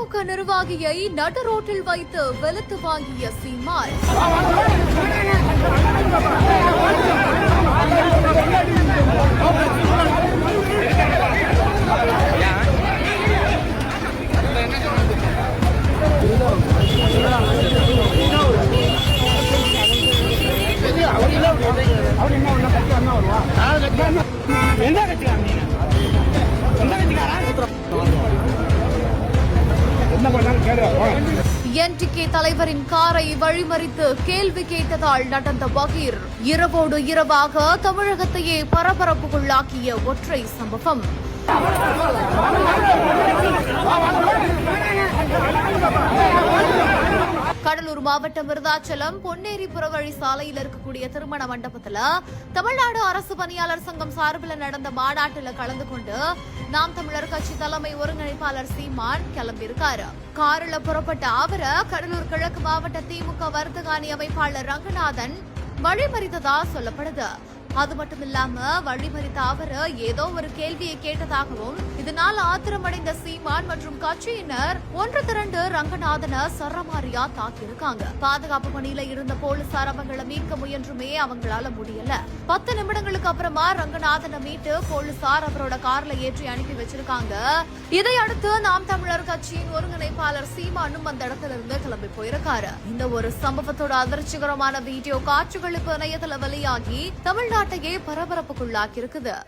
திமுக நிர்வாகியை நடு ரோட்டில் வைத்து வெளுத்து வாங்கிய சீமான். NTK தலைவரின் காரை வழிமறித்து கேள்வி கேட்டதால் நடந்த பகீர். இரவோடு இரவாக தமிழகத்தையே பரபரப்புக்குள்ளாக்கிய ஒற்றை சம்பவம். கடலூர் மாவட்டம் விருதாச்சலம் பொன்னேரி புறவழி சாலையில் இருக்கக்கூடிய திருமண மண்டபத்துல தமிழ்நாடு அரசு பணியாளர் சங்கம் சார்பில் நடந்த மாநாட்டில் கலந்து கொண்டு நாம் தமிழர் கட்சி தலைமை ஒருங்கிணைப்பாளர் சீமான் கிளம்பியிருக்காரு. காரில் புறப்பட்ட அவரை கடலூர் கிழக்கு மாவட்ட திமுக வர்த்தக அணி அமைப்பாளர் ரங்கநாதன் வழிமறித்ததா சொல்லப்படுது. அது மட்டுமில்லாம வழிமறித்த அவரு ஏதோ ஒரு கேள்வியை கேட்டதாகவும் இதனால் ஆத்திரமடைந்த சீமான் மற்றும் கட்சியினர் ஒன்று திரண்டு ரங்கநாதனை சரமாரியா தாக்கியிருக்காங்க. பாதுகாப்பு பணியில இருந்த போலீசார் அவங்களை மீட்க முயன்றுமே அவங்களால முடியல. 10 நிமிடங்களுக்கு அப்புறமா ரங்கநாதனை மீட்டு போலீசார் அவரோட கார்ல ஏற்றி அனுப்பி வச்சிருக்காங்க. இதையடுத்து நாம் தமிழர் கட்சியின் ஒருங்கிணைப்பாளர் சீமானும் அந்த இடத்திலிருந்து கிளம்பி போயிருக்காரு. இந்த ஒரு சம்பவத்தோட அதிர்ச்சிகரமான வீடியோ காட்சிகளுக்கு இணையதள வெளியாகி தமிழ்நாட்டையே பரபரப்புக்குள்ளாக்கி இருக்குது.